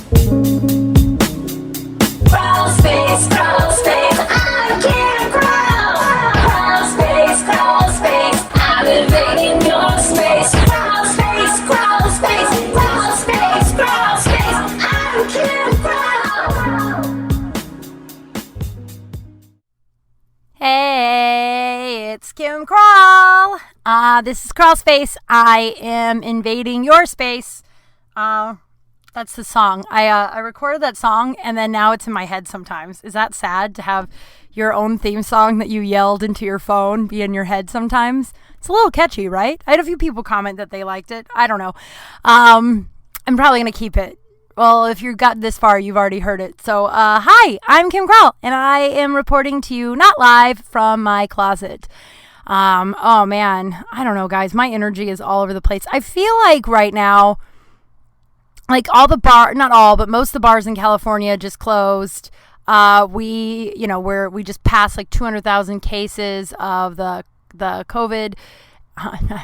Crawl space, I'm Kim Kral. Crawl space, I'm invading your space. Crawl space, I'm Kim Kral. Hey, it's Kim Kral. This is Kral Space. I am invading your space. That's the song. I recorded that song and then now it's in my head sometimes. Is that sad to have your own theme song that you yelled into your phone be in your head sometimes? It's a little catchy, right? I had a few people comment that they liked it. I don't know. I'm probably going to keep it. Well, if you got this far, you've already heard it. So, hi, I'm Kim Kral, and I am reporting to you, not live, from my closet. Oh man, I don't know, guys. My energy is all over the place. I feel like right now, like all the not all, but most of the bars in California just closed. We just passed like 200,000 cases of the COVID.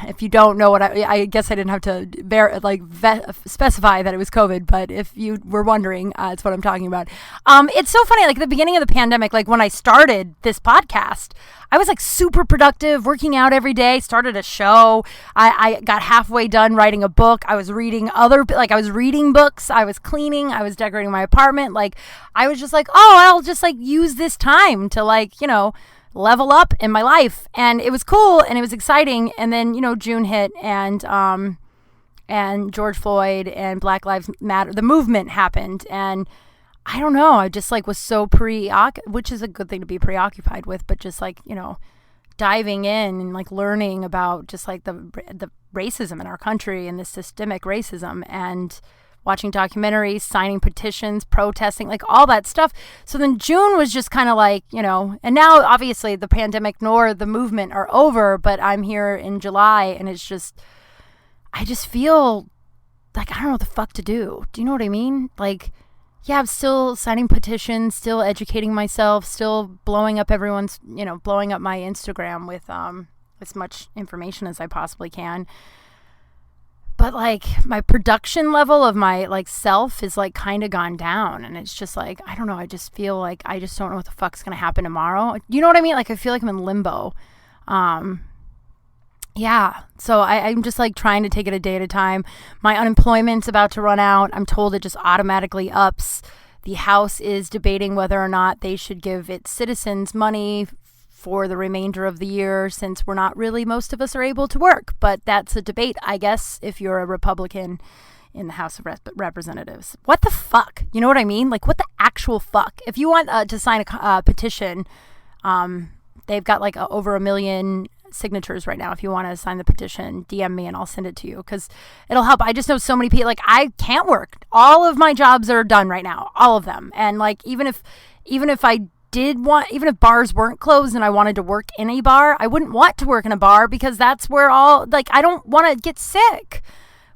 If you don't know what I guess I didn't have to specify that it was COVID, but if you were wondering, it's what I'm talking about. It's so funny, like at the beginning of the pandemic, like when I started this podcast, I was like super productive, working out every day, started a show. I got halfway done writing a book. I was reading I was reading books. I was cleaning. I was decorating my apartment. Like I was just like, oh, I'll just like use this time to level up in my life. And it was cool and it was exciting. And then, June hit and George Floyd and Black Lives Matter, the movement happened. And I don't know, I just like was so which is a good thing to be preoccupied with, but just like, diving in and like learning about just like the racism in our country and the systemic racism and watching documentaries, signing petitions, protesting, like all that stuff. So then June was just kind of like, and now obviously the pandemic nor the movement are over, but I'm here in July and it's just, I just feel like I don't know what the fuck to do. Do you know what I mean? Like, yeah, I'm still signing petitions, still educating myself, still blowing up blowing up my Instagram with as much information as I possibly can. But like my production level of my like self is like kind of gone down, and it's just like, I don't know, I just feel like I just don't know what the fuck's going to happen tomorrow. You know what I mean? Like I feel like I'm in limbo. Yeah. So I'm just like trying to take it a day at a time. My unemployment's about to run out. I'm told it just automatically ups. The House is debating whether or not they should give its citizens money for the remainder of the year, since most of us are able to work. But that's a debate, I guess, if you're a Republican in the House of Representatives. What the fuck? You know what I mean? Like, what the actual fuck? If you want to sign a petition, they've got like over 1 million signatures right now. If you want to sign the petition, DM me and I'll send it to you because it'll help. I just know so many people, like I can't work. All of my jobs are done right now, all of them. And like, even if bars weren't closed and I wanted to work in a bar, I wouldn't want to work in a bar because that's where I don't want to get sick.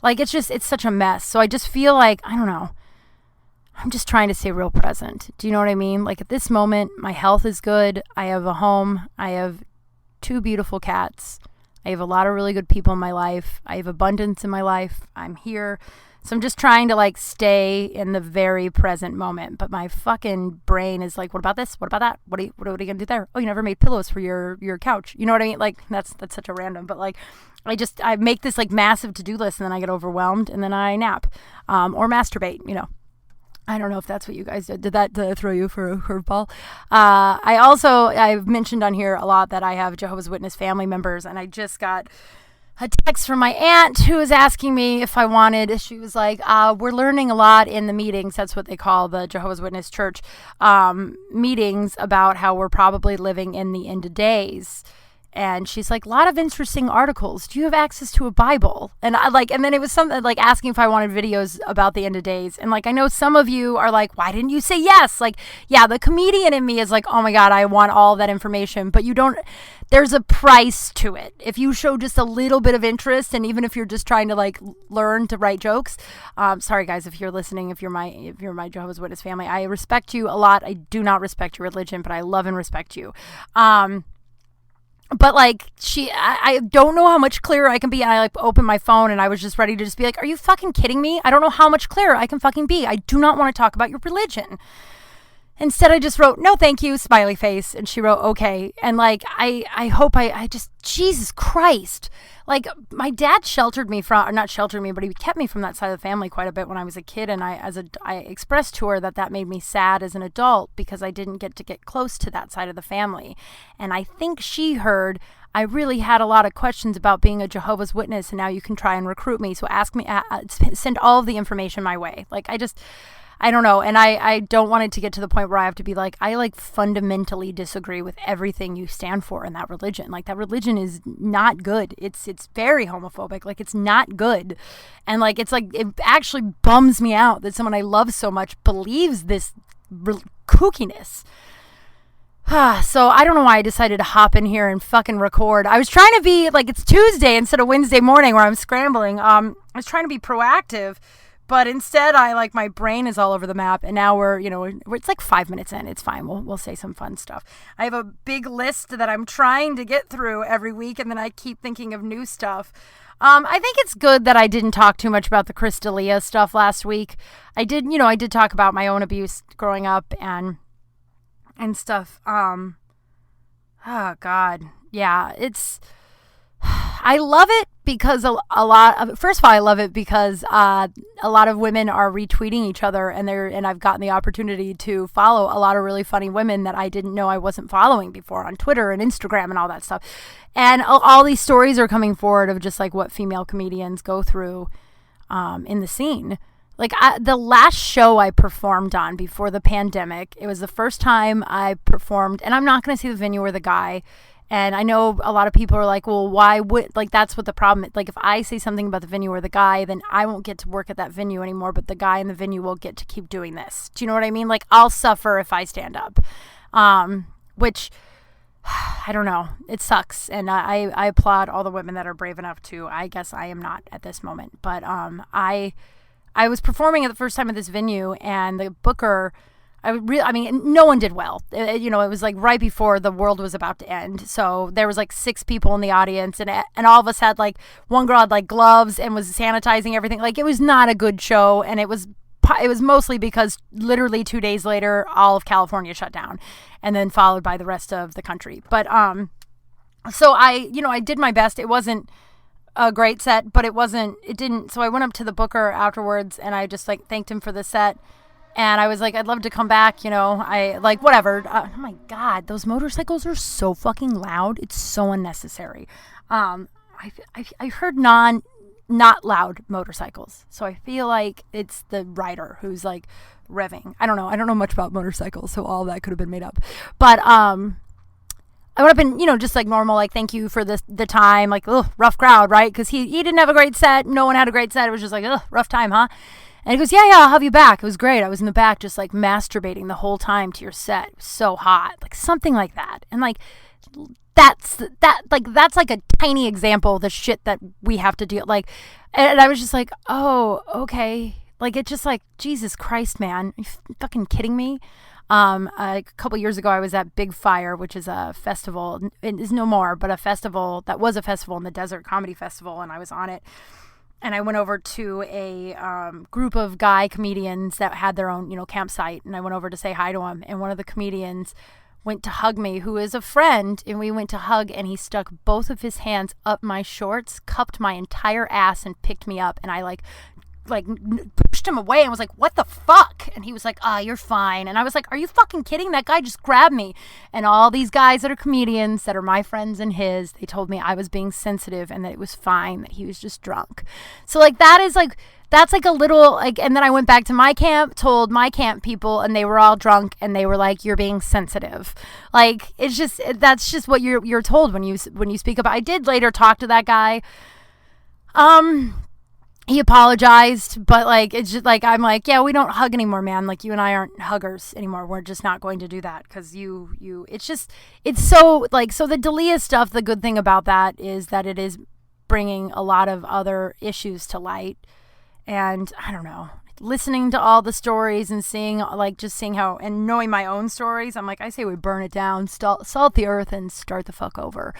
Like, it's such a mess. So I just feel like, I don't know, I'm just trying to stay real present. Do you know what I mean? Like at this moment, my health is good. I have a home. I have 2 beautiful cats. I have a lot of really good people in my life. I have abundance in my life. I'm here. So I'm just trying to like stay in the very present moment. But my fucking brain is like, what about this? What about that? What are you going to do there? Oh, you never made pillows for your couch. You know what I mean? Like that's such a random, but like I make this like massive to-do list and then I get overwhelmed and then I nap or masturbate, I don't know if that's what you guys did. Did that throw you for a curveball? I've mentioned on here a lot that I have Jehovah's Witness family members, and I just got a text from my aunt who was asking me if I wanted. She was like, we're learning a lot in the meetings. That's what they call the Jehovah's Witness church meetings, about how we're probably living in the end of days. And she's like, a lot of interesting articles. Do you have access to a Bible? And and then it was something like asking if I wanted videos about the end of days. And like, I know some of you are like, why didn't you say yes? Like, yeah, the comedian in me is like, oh my God, I want all that information, but there's a price to it. If you show just a little bit of interest, and even if you're just trying to like learn to write jokes, sorry guys, if you're listening, if you're my Jehovah's Witness family, I respect you a lot. I do not respect your religion, but I love and respect you. but like I don't know how much clearer I can be. And I like opened my phone and I was just ready to just be like, are you fucking kidding me? I don't know how much clearer I can fucking be. I do not want to talk about your religion. Instead, I just wrote, no, thank you, smiley face. And she wrote, okay. And like, I hope I just, Jesus Christ. Like, my dad sheltered me from, or not sheltered me, but he kept me from that side of the family quite a bit when I was a kid. And I expressed to her that made me sad as an adult because I didn't get to get close to that side of the family. And I think she heard I really had a lot of questions about being a Jehovah's Witness, and now you can try and recruit me. So ask me, send all of the information my way. Like, I don't know. And I don't want it to get to the point where I have to be like, I like fundamentally disagree with everything you stand for in that religion. Like, that religion is not good. It's very homophobic. Like, it's not good. And like, it's like, it actually bums me out that someone I love so much believes this kookiness. So I don't know why I decided to hop in here and fucking record. I was trying to be like, it's Tuesday instead of Wednesday morning where I'm scrambling. I was trying to be proactive. But instead, my brain is all over the map, and now it's like 5 minutes in. It's fine. We'll say some fun stuff. I have a big list that I'm trying to get through every week, and then I keep thinking of new stuff. I think it's good that I didn't talk too much about the Chris D'Elia stuff last week. I did talk about my own abuse growing up and stuff. Oh God, yeah, I love it because first of all, I love it because a lot of women are retweeting each other, and I've gotten the opportunity to follow a lot of really funny women that I didn't know I wasn't following before on Twitter and Instagram and all that stuff. And all these stories are coming forward of just like what female comedians go through in the scene. Like, the last show I performed on before the pandemic, it was the first time I performed, and I'm not going to say the venue or the guy. And I know a lot of people are like, well, why would, like, that's what the problem is. Like, if I say something about the venue or the guy, then I won't get to work at that venue anymore, but the guy in the venue will get to keep doing this. Do you know what I mean? Like, I'll suffer if I stand up, which, I don't know. It sucks. And I applaud all the women that are brave enough to. I guess I am not at this moment. But I was performing at the first time at this venue, and the booker... no one did well. It was like right before the world was about to end. So there was like 6 people in the audience, and all of us had like, one girl had like gloves and was sanitizing everything. Like, it was not a good show, and it was mostly because literally 2 days later, all of California shut down, and then followed by the rest of the country. But so I did my best. It wasn't a great set, but it didn't. So I went up to the booker afterwards, and I just like thanked him for the set. And I was like, I'd love to come back, I like, whatever. Oh my God, those motorcycles are so fucking loud. It's so unnecessary. I heard not loud motorcycles. So I feel like it's the rider who's like revving. I don't know much about motorcycles, so all that could have been made up. But I went up and, just like normal, like, thank you for the time, like, rough crowd, right? Because he didn't have a great set. No one had a great set. It was just like, rough time, huh? And he goes, yeah, I'll have you back. It was great. I was in the back just like masturbating the whole time to your set. It was so hot. Like, something like that. And like, that's like a tiny example of the shit that we have to deal. Like, and I was just like, oh, okay. Like, it's just like, Jesus Christ, man. Are you fucking kidding me? A couple years ago, I was at Big Fire, which is a festival. It is no more, but a festival that was a festival in the Desert Comedy Festival. And I was on it. And I went over to a group of guy comedians that had their own, campsite. And I went over to say hi to them. And one of the comedians went to hug me, who is a friend. And we went to hug, and he stuck both of his hands up my shorts, cupped my entire ass, and picked me up. And I like pushed him away and was like, what the fuck? And he was like, you're fine. And I was like, are you fucking kidding? That guy just grabbed me. And all these guys that are comedians that are my friends and his, they told me I was being sensitive and that it was fine, that he was just drunk. So like, that's like a little, like, and then I went back to my camp, told my camp people, and they were all drunk, and they were like, you're being sensitive. Like, that's just what you're told when you speak about. I did later talk to that guy. He apologized, but like, it's just like, I'm like, yeah, we don't hug anymore, man. Like, you and I aren't huggers anymore. We're just not going to do that. Cause it's so like, so the D'Elia stuff, the good thing about that is that it is bringing a lot of other issues to light. And I don't know, listening to all the stories and seeing how, and knowing my own stories, I'm like, I say we burn it down, salt the earth, and start the fuck over.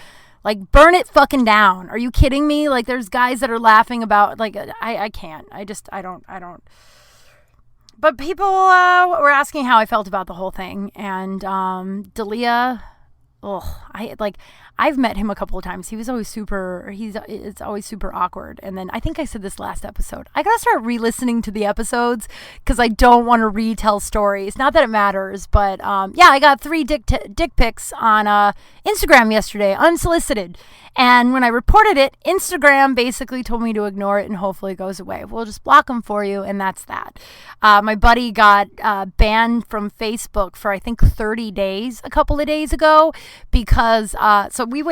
Like, burn it fucking down. Are you kidding me? Like, there's guys that are laughing about, like, I can't. I don't. But people were asking how I felt about the whole thing. And Dalia, I've met him a couple of times. It's always super awkward. And then I think I said this last episode, I gotta start re-listening to the episodes because I don't want to retell stories. Not that it matters, but I got 3 dick pics on Instagram yesterday, unsolicited. And when I reported it, Instagram basically told me to ignore it and hopefully it goes away. We'll just block them for you, and that's that. My buddy got banned from Facebook for, I think, 30 days a couple of days ago because, we were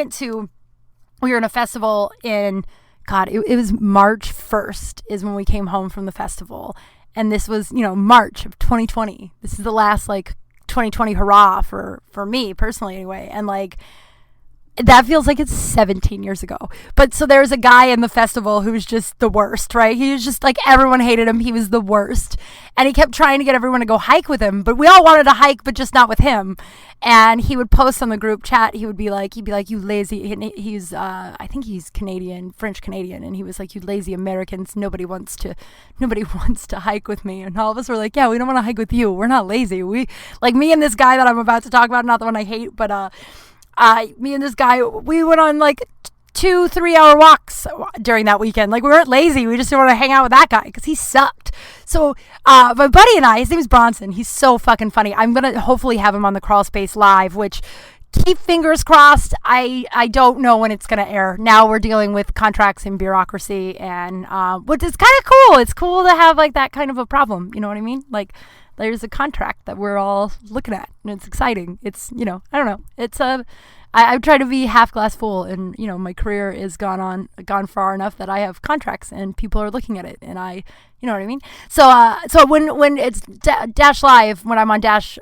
in a festival in, it was March 1st is when we came home from the festival. And this was, March of 2020. This is the last, 2020 hurrah for me personally anyway. And, that feels like it's 17 years ago. But so there's a guy in the festival who was just the worst, right? He was just everyone hated him. He was the worst. And he kept trying to get everyone to go hike with him. But we all wanted to hike, but just not with him. And he would post on the group chat. He'd be like, you lazy. He's, I think he's Canadian, French Canadian. And he was like, you lazy Americans. Nobody wants to hike with me. And all of us were like, yeah, we don't want to hike with you. We're not lazy. Me and this guy that I'm about to talk about, not the one I hate, but, me and this guy, we went on 2-3 hour walks during that weekend. We weren't lazy. We just didn't want to hang out with that guy because he sucked. So my buddy and I, his name is Bronson. He's so fucking funny. I'm going to hopefully have him on the Crawl Space Live, which, keep fingers crossed. I don't know when it's going to air. Now we're dealing with contracts and bureaucracy, and which is kind of cool. It's cool to have that kind of a problem. You know what I mean? There's a contract that we're all looking at, and it's exciting. It's, I don't know. It's I try to be half glass full, and my career is gone far enough that I have contracts and people are looking at it, and you know what I mean. So when it's Dash Live, when I'm on Dash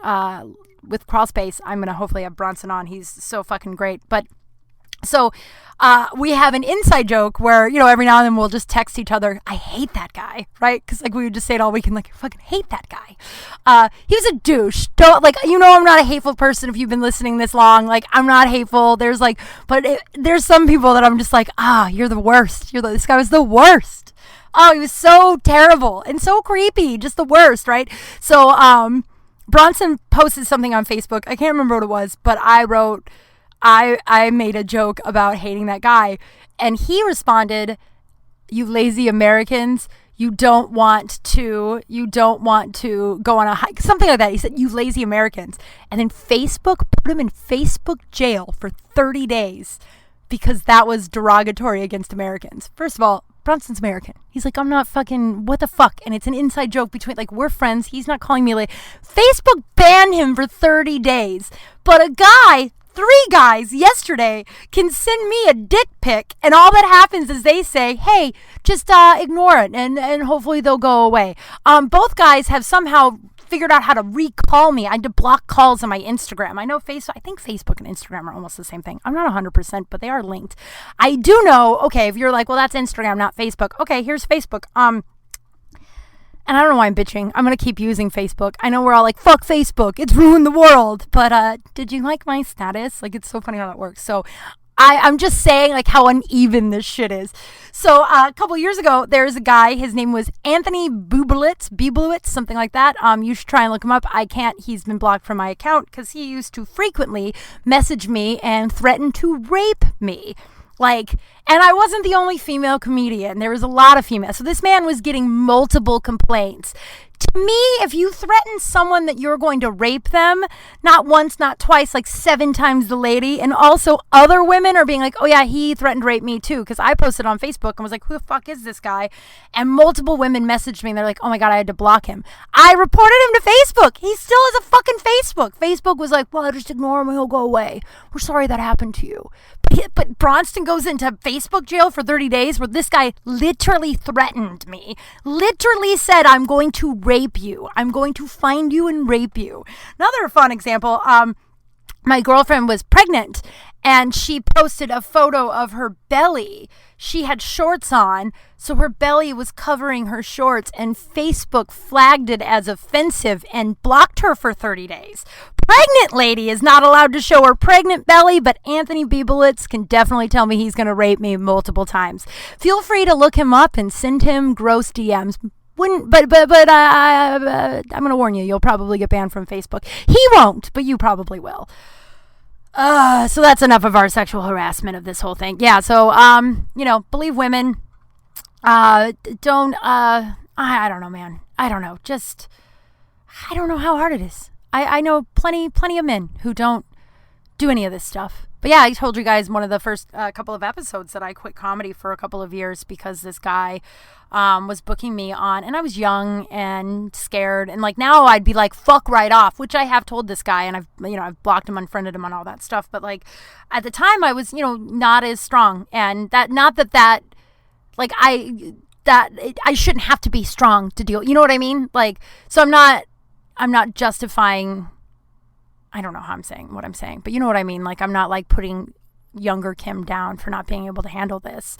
with Crawl Space, I'm gonna hopefully have Bronson on. He's so fucking great, but. So we have an inside joke where, every now and then we'll just text each other, I hate that guy, right? Because we would just say it all weekend, I fucking hate that guy. He was a douche. Don't, I'm not a hateful person if you've been listening this long. I'm not hateful. There's there's some people that I'm just you're the worst. This guy was the worst. Oh, he was so terrible and so creepy. Just the worst, right? So Bronson posted something on Facebook. I can't remember what it was, but I wrote... I made a joke about hating that guy, and he responded, you lazy Americans, you don't want to go on a hike, something like that. He said, you lazy Americans. And then Facebook put him in Facebook jail for 30 days because that was derogatory against Americans. First of all, Bronson's American. He's like, I'm not fucking, what the fuck? And it's an inside joke between, we're friends. He's not calling me late. Facebook banned him for 30 days. But a guy... 3 guys yesterday can send me a dick pic, and all that happens is they say, hey, just ignore it, and hopefully they'll go away. Both guys have somehow figured out how to recall me. I had to block calls on my Instagram. I think Facebook and Instagram are almost the same thing. I'm not 100%, but they are linked. I do know, okay, if you're like, well, that's Instagram, not Facebook. Okay, here's Facebook. And I don't know why I'm bitching. I'm going to keep using Facebook. I know we're all like, fuck Facebook. It's ruined the world. But did you like my status? It's so funny how that works. So I'm just saying how uneven this shit is. So a couple years ago, there's a guy. His name was Anthony Bublewitz, something like that. You should try and look him up. I can't. He's been blocked from my account because he used to frequently message me and threaten to rape me. And I wasn't the only female comedian. There was a lot of females. So this man was getting multiple complaints. To me, if you threaten someone that you're going to rape them, not once, not twice, 7 times the lady, and also other women are being like, oh yeah, he threatened to rape me too, because I posted on Facebook and was like, who the fuck is this guy? And multiple women messaged me and they're like, oh my God, I had to block him. I reported him to Facebook. He still has a fucking Facebook. Facebook was like, well, just ignore him and he'll go away. We're sorry that happened to you. But Bronson goes into Facebook jail for 30 days where this guy literally threatened me, literally said, I'm going to rape you. I'm going to find you and rape you. Another fun example, my girlfriend was pregnant and she posted a photo of her belly. she had shorts on, so her belly was covering her shorts, and Facebook flagged it as offensive and blocked her for 30 days. Pregnant lady is not allowed to show her pregnant belly, but Anthony Biebelitz can definitely tell me he's going to rape me multiple times. Feel free to look him up and send him gross DMs. I'm going to warn you, you'll probably get banned from Facebook. He won't, but you probably will. So that's enough of our sexual harassment of this whole thing. Yeah, so, believe women. I don't know, man. I don't know. I don't know how hard it is. I know plenty of men who don't do any of this stuff. But yeah, I told you guys one of the first couple of episodes that I quit comedy for a couple of years because this guy was booking me on, and I was young and scared, and like now I'd be like, fuck right off, which I have told this guy, and I've blocked him, unfriended him, on all that stuff. But like at the time I was, not as strong, and I shouldn't have to be strong to deal. You know what I mean? Like, so I'm not justifying. I don't know how I'm saying what I'm saying, but you know what I mean? Like, I'm not like putting younger Kim down for not being able to handle this.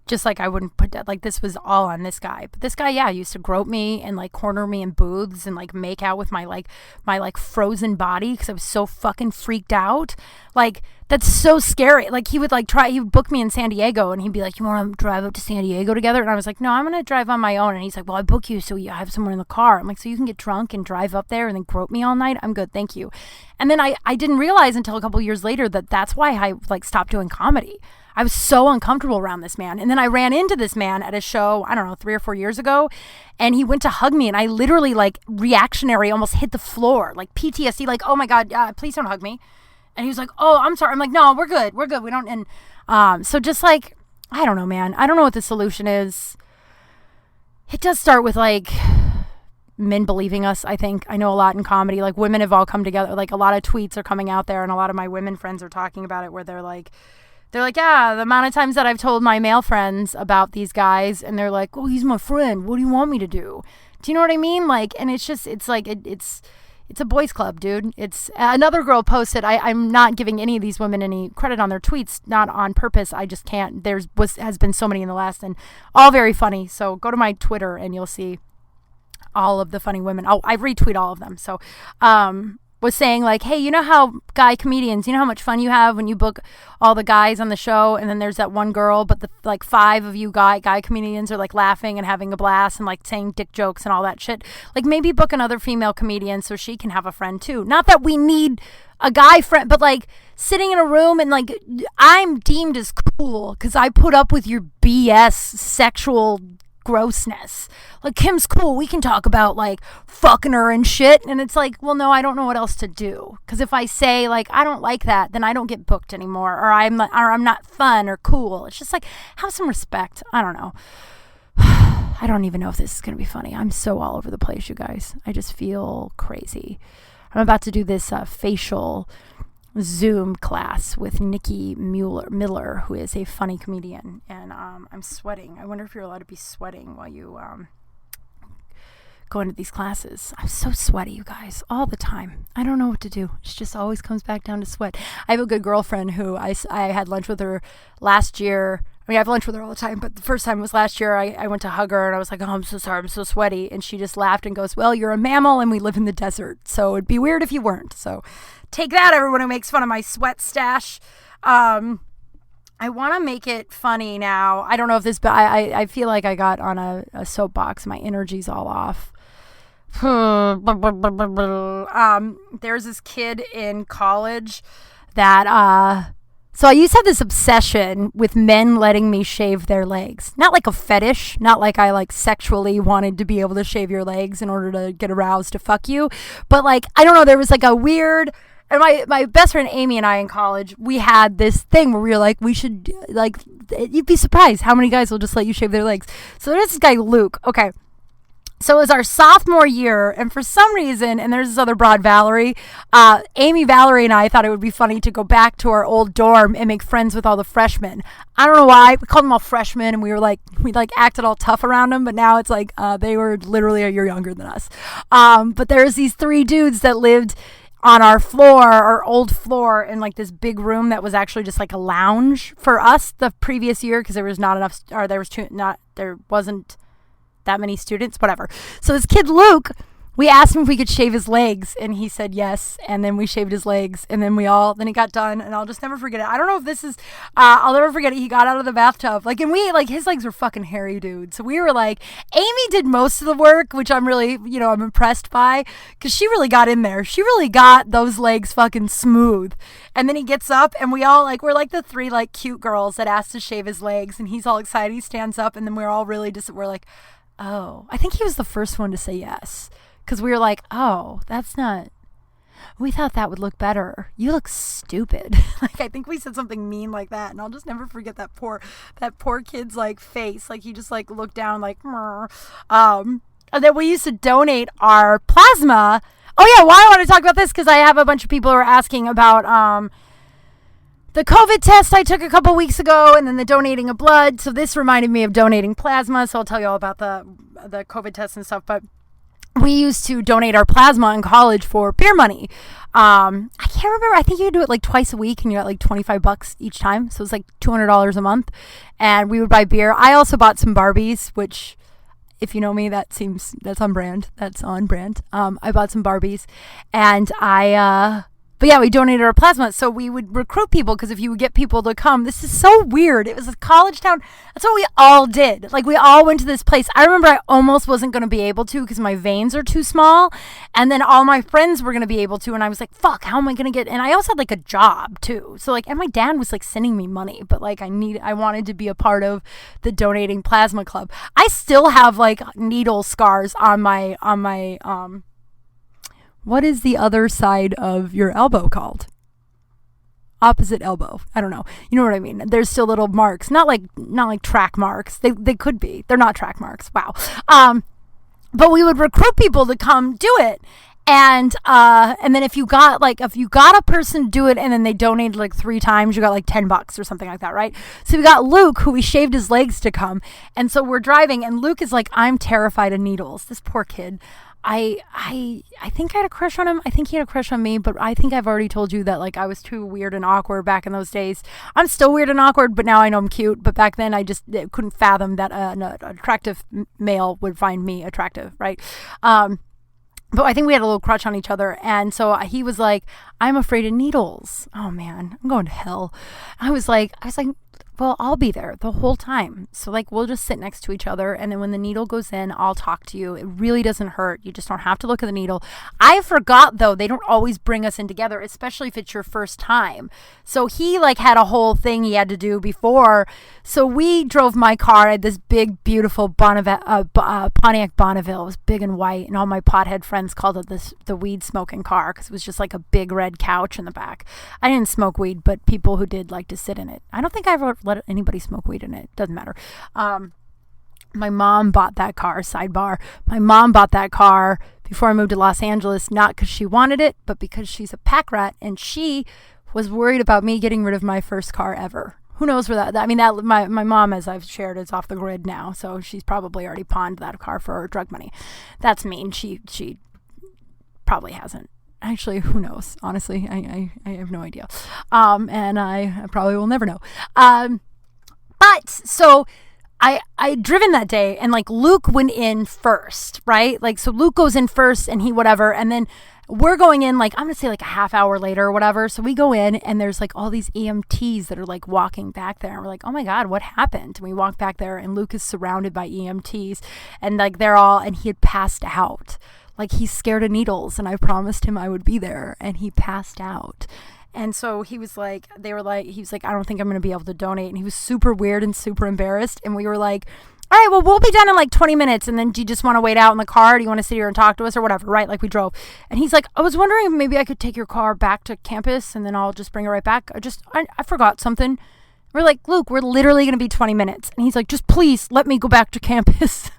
Just like I wouldn't put that, like this was all on this guy. But this guy, yeah, used to grope me and like corner me in booths and like make out with my frozen body because I was so fucking freaked out. Like, that's so scary. Like, he would book me in San Diego, and he'd be like, you want to drive up to San Diego together? And I was like, no, I'm going to drive on my own. And he's like, well, I book you so you have someone in the car. I'm like, so you can get drunk and drive up there and then grope me all night? I'm good, thank you. And then I didn't realize until a couple years later that that's why I like stopped doing comedy. I was so uncomfortable around this man. And then I ran into this man at a show, I don't know, 3 or 4 years ago. And he went to hug me, and I literally like reactionary almost hit the floor, like PTSD, like, oh my God, please don't hug me. And he was like, oh, I'm sorry. I'm like, no, we're good. We don't. And so just like, I don't know, man. I don't know what the solution is. It does start with like men believing us, I think. I know a lot in comedy, like women have all come together. Like a lot of tweets are coming out there, and a lot of my women friends are talking about it, where they're like, yeah, the amount of times that I've told my male friends about these guys, and they're like, oh, he's my friend. What do you want me to do? Do you know what I mean? Like, and it's just, it's like, it's a boys club, dude. It's another girl posted. I'm not giving any of these women any credit on their tweets, not on purpose. I just can't. Has been so many in the last, and all very funny. So go to my Twitter and you'll see all of the funny women. I retweet all of them. So, was saying like, hey, you know how guy comedians, you know how much fun you have when you book all the guys on the show, and then there's that one girl, but the like 5 of you guy comedians are like laughing and having a blast and like saying dick jokes and all that shit. Like, maybe book another female comedian so she can have a friend too. Not that we need a guy friend, but like sitting in a room and like, I'm deemed as cool because I put up with your BS sexual grossness. Like, Kim's cool, we can talk about like fucking her and shit. And it's like, well, no, I don't know what else to do, because if I say like I don't like that, then I don't get booked anymore, or I'm not fun or cool. It's just like, have some respect. I don't know. I don't even know if this is gonna be funny. I'm so all over the place, you guys. I just feel crazy. I'm about to do this facial Zoom class with Nikki Miller, who is a funny comedian, and I'm sweating. I wonder if you're allowed to be sweating while you go into these classes. I'm so sweaty, you guys, all the time. I don't know what to do. It just always comes back down to sweat. I have a good girlfriend who I had lunch with her last year. I mean, I have lunch with her all the time, but the first time was last year. I went to hug her, and I was like, oh, I'm so sorry, I'm so sweaty. And she just laughed and goes, well, you're a mammal and we live in the desert, so it'd be weird if you weren't. So take that, everyone who makes fun of my sweat stash. I want to make it funny now. I don't know if this, but I feel like I got on a soapbox. My energy's all off. There's this kid in college that, so I used to have this obsession with men letting me shave their legs. Not like a fetish, not like I like sexually wanted to be able to shave your legs in order to get aroused to fuck you. But like, I don't know, there was like a weird, and my best friend Amy and I in college, we had this thing where we were like, we should, like, you'd be surprised how many guys will just let you shave their legs. So there's this guy, Luke. Okay. So it was our sophomore year, and for some reason, and there's this other broad, Valerie, Amy, Valerie, and I thought it would be funny to go back to our old dorm and make friends with all the freshmen. I don't know why. We called them all freshmen, and we acted all tough around them, but now it's like they were literally a year younger than us. But there's these 3 dudes that lived on our floor, our old floor, in like this big room that was actually just like a lounge for us the previous year because there was not enough, or there wasn't that many students, whatever. So this kid Luke, we asked him if we could shave his legs, and he said yes. And then we shaved his legs, and then then he got done, and I'll just never forget it. I don't know if this is, I'll never forget it. He got out of the bathtub, like, and we, like, his legs were fucking hairy, dude. So we were like, Amy did most of the work, which I'm really, I'm impressed by, because she really got in there. She really got those legs fucking smooth. And then he gets up, and we all, like, we're like the three, like, cute girls that asked to shave his legs, and he's all excited. He stands up, and then we're all really we're like, oh. I think he was the first one to say yes. Because we were like, oh, we thought that would look better. You look stupid. Like, I think we said something mean like that. And I'll just never forget that poor kid's, like, face. Like, he just, like, looked down, like, and then we used to donate our plasma. Oh, yeah, why I want to talk about this, because I have a bunch of people who are asking about the COVID test I took a couple weeks ago, and then the donating of blood. So this reminded me of donating plasma. So I'll tell you all about the COVID test and stuff. But we used to donate our plasma in college for beer money. I can't remember. I think you could do it like twice a week, and you got like $25 each time. So it was like $200 a month, and we would buy beer. I also bought some Barbies, which, if you know me, that's on brand. That's on brand. I bought some Barbies, and but yeah, we donated our plasma. So we would recruit people, because if you would get people to come, this is so weird. It was a college town. That's what we all did. Like, we all went to this place. I remember I almost wasn't going to be able to because my veins are too small. And then all my friends were going to be able to. And I was like, fuck, how am I going to get? And I also had like a job too. So like, and my dad was like sending me money, but like I wanted to be a part of the donating plasma club. I still have like needle scars on my, what is the other side of your elbow called? Opposite elbow. I don't know. You know what I mean? There's still little marks. Not like track marks. They could be. They're not track marks. Wow. But we would recruit people to come do it. And then if you got a person to do it and then they donated like 3 times, you got like $10 or something like that, right? So we got Luke, who we shaved his legs, to come. And so we're driving, and Luke is like, I'm terrified of needles. This poor kid. I think I had a crush on him. I think he had a crush on me, but I think I've already told you that like I was too weird and awkward back in those days. I'm still weird and awkward, but now I know I'm cute. But back then I just couldn't fathom that an attractive male would find me attractive, right? But I think we had a little crush on each other. And so he was like, I'm afraid of needles. Oh man, I'm going to hell. I was like, well, I'll be there the whole time. So like, we'll just sit next to each other. And then when the needle goes in, I'll talk to you. It really doesn't hurt. You just don't have to look at the needle. I forgot though, they don't always bring us in together, especially if it's your first time. So he like had a whole thing he had to do before. So we drove my car. I had this big, beautiful Pontiac Bonneville. It was big and white. And all my pothead friends called it the weed smoking car, because it was just like a big red couch in the back. I didn't smoke weed, but people who did like to sit in it. I don't think I ever let anybody smoke weed in it. Doesn't matter. My mom bought that car. Sidebar. My mom bought that car before I moved to Los Angeles, not because she wanted it, but because she's a pack rat, and she was worried about me getting rid of my first car ever. Who knows where that, I mean, that my mom, as I've shared, is off the grid now, so she's probably already pawned that car for drug money. That's mean. She probably hasn't. Actually, who knows? Honestly, I have no idea. And I probably will never know. But so I'd driven that day, and like Luke went in first, right? Like, so Luke goes in first, and he whatever, and then we're going in like, I'm going to say like a half hour later or whatever. So we go in, and there's like all these EMTs that are like walking back there. And we're like, oh my God, what happened? And we walk back there, and Luke is surrounded by EMTs, and like and he had passed out. Like, he's scared of needles, and I promised him I would be there, and he passed out. And so he was like, I don't think I'm going to be able to donate. And he was super weird and super embarrassed. And we were like, all right, well, we'll be done in like 20 minutes. And then do you just want to wait out in the car? Do you want to sit here and talk to us or whatever? Right. Like, we drove. And he's like, I was wondering if maybe I could take your car back to campus, and then I'll just bring it right back. I forgot something. We're like, Luke, we're literally going to be 20 minutes. And he's like, just please let me go back to campus.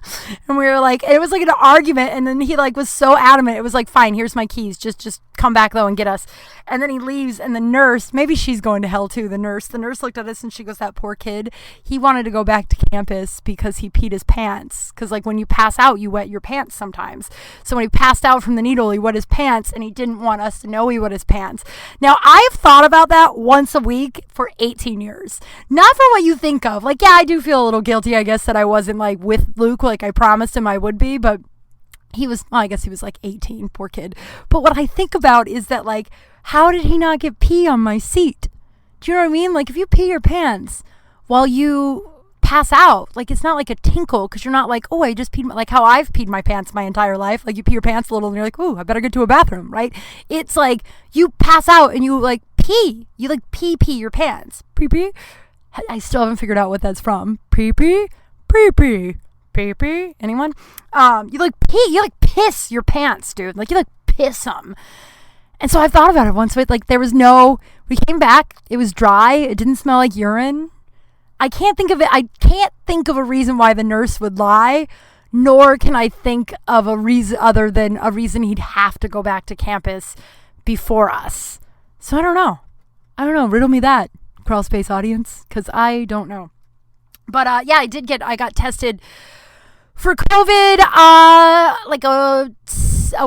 And we were like, it was like an argument. And then he like was so adamant. It was like, fine, here's my keys. Just come back though and get us. And then he leaves. And the nurse, maybe she's going to hell too, the nurse looked at us and she goes, that poor kid, he wanted to go back to campus because he peed his pants. Because like when you pass out, you wet your pants sometimes. So when he passed out from the needle, he wet his pants and he didn't want us to know he wet his pants. Now I've thought about that once a week for 18 years. Not for what you think of. Like, yeah, I do feel a little guilty, I guess, that I wasn't like with Luke like I promised him I would be, but he was, well, I guess he was like 18, poor kid. But what I think about is that, like, how did he not get pee on my seat? Do you know what I mean? Like, if you pee your pants while you pass out, like, it's not like a tinkle, because you're not like, oh, I just peed, like how I've peed my pants my entire life. Like, you pee your pants a little and you're like, oh, I better get to a bathroom, right? It's like you pass out and you like pee. You like pee your pants. Pee. I still haven't figured out what that's from. Pee. Anyone? You like pee. You like piss your pants, dude. Like you like piss them. And so I thought about it once. But like we came back. It was dry. It didn't smell like urine. I can't think of it. I can't think of a reason why the nurse would lie. Nor can I think of a reason other than a reason he'd have to go back to campus before us. So I don't know. Riddle me that, Crawl Space audience, because I don't know. But yeah, I got tested for COVID like a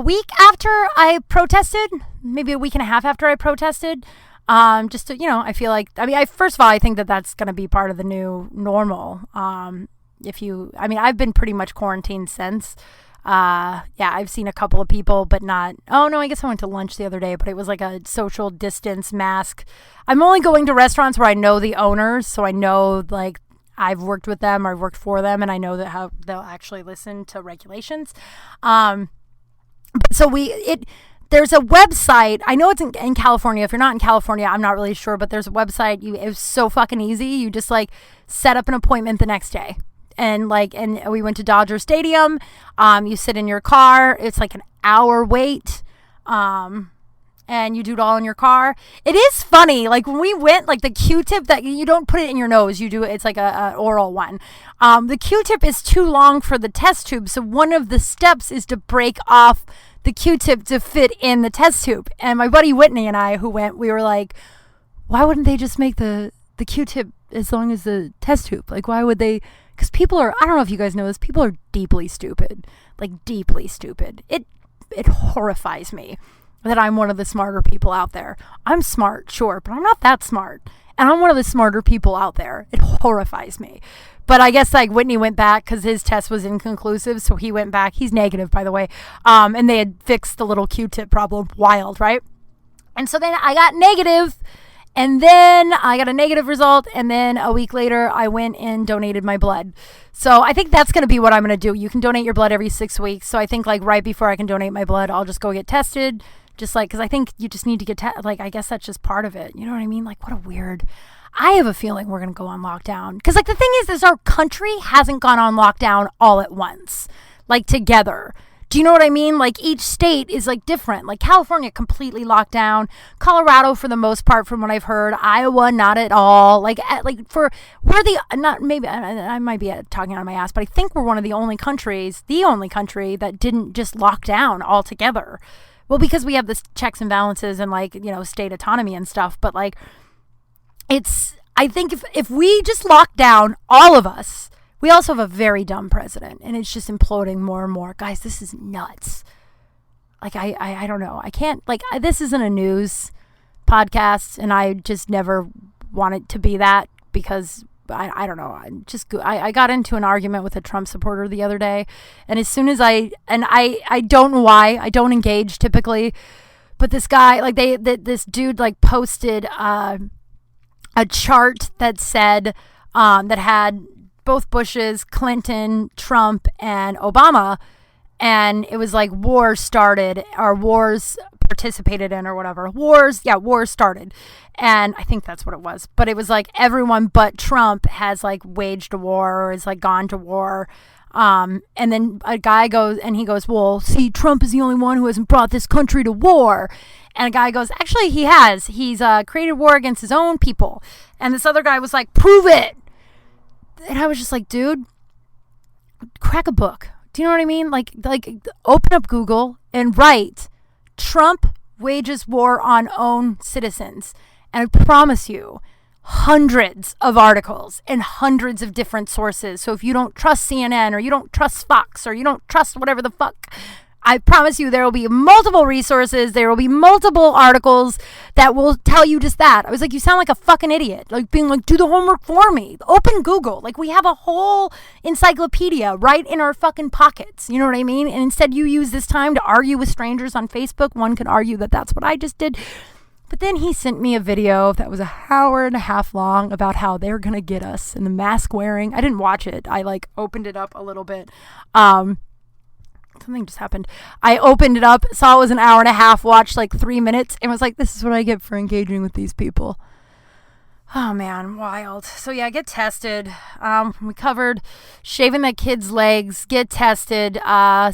week after I protested, maybe a week and a half after I protested. Just to, I feel like, first of all, I think that that's going to be part of the new normal. I've been pretty much quarantined since. I've seen a couple of people, but not, I guess I went to lunch the other day, but it was like a social distance mask. I'm only going to restaurants where I know the owners, so I know, like, I've worked with them or I've worked for them, and I know that how they'll actually listen to regulations. So there's a website. I know it's in California. If you're not in California, I'm not really sure, but there's a website. It was so fucking easy. You just like set up an appointment the next day. And we went to Dodger Stadium. You sit in your car. It's like an hour wait. And you do it all in your car. It is funny. Like when we went, like the Q-tip that you don't put it in your nose, you do it. It's like a oral one. The Q-tip is too long for the test tube. So one of the steps is to break off the Q-tip to fit in the test tube. And my buddy Whitney and I who went, we were like, why wouldn't they just make the Q-tip as long as the test tube? Like, why would they? Because people are, I don't know if you guys know this, people are deeply stupid. Like, deeply stupid. It horrifies me that I'm one of the smarter people out there. I'm smart, sure, but I'm not that smart. And I'm one of the smarter people out there. It horrifies me. But I guess, like, Whitney went back because his test was inconclusive, so he went back. He's negative, by the way. And they had fixed the little Q-tip problem. Wild, right? And so then I got negative. And then I got a negative result, and then a week later, I went and donated my blood. So I think that's going to be what I'm going to do. You can donate your blood every 6 weeks. So I think, like, right before I can donate my blood, I'll just go get tested. Just, like, because I think you just need to get tested. Like, I guess that's just part of it. You know what I mean? Like, what a weird... I have a feeling we're going to go on lockdown. Because, like, the thing is our country hasn't gone on lockdown all at once. Like, together. Do you know what I mean? Like, each state is, like, different. Like, California completely locked down. Colorado, for the most part, from what I've heard. Iowa, not at all. Like I might be talking out of my ass, but I think we're one of the only country that didn't just lock down altogether. Well, because we have this checks and balances and, like, state autonomy and stuff. But, like, I think if we just lock down, all of us. We also have a very dumb president, and it's just imploding more and more. Guys, this is nuts. Like, I don't know. I can't, like, this isn't a news podcast, and I just never want it to be that because, I don't know. I got into an argument with a Trump supporter the other day, and as soon as I don't know why, I don't engage typically, but this guy, like, this dude, like, posted a chart that said, that had both Bushes, Clinton, Trump, and Obama, and it was like wars started, or wars participated in, or whatever. Wars started, and I think that's what it was. But it was like everyone but Trump has, like, waged a war or is, like, gone to war. And then a guy goes, and he goes, well, see, Trump is the only one who hasn't brought this country to war. And a guy goes, actually, he has. He's created war against his own people. And this other guy was like, prove it. And I was just like, dude, crack a book. Do you know what I mean? Like open up Google and write, Trump wages war on own citizens. And I promise you, hundreds of articles and hundreds of different sources. So if you don't trust CNN or you don't trust Fox or you don't trust whatever the fuck, I promise you there will be multiple resources. There will be multiple articles that will tell you just that. I was like, you sound like a fucking idiot. Like being like, do the homework for me. Open Google. Like we have a whole encyclopedia right in our fucking pockets. You know what I mean? And instead you use this time to argue with strangers on Facebook. One could argue that that's what I just did. But then he sent me a video that was an hour and a half long about how they're going to get us and the mask wearing. I didn't watch it. I like opened it up a little bit. Something just happened. I opened it up, saw it was an hour and a half, watched like 3 minutes, and was like, this is what I get for engaging with these people. Oh man, wild. So yeah, get tested. We covered shaving that kid's legs, get tested,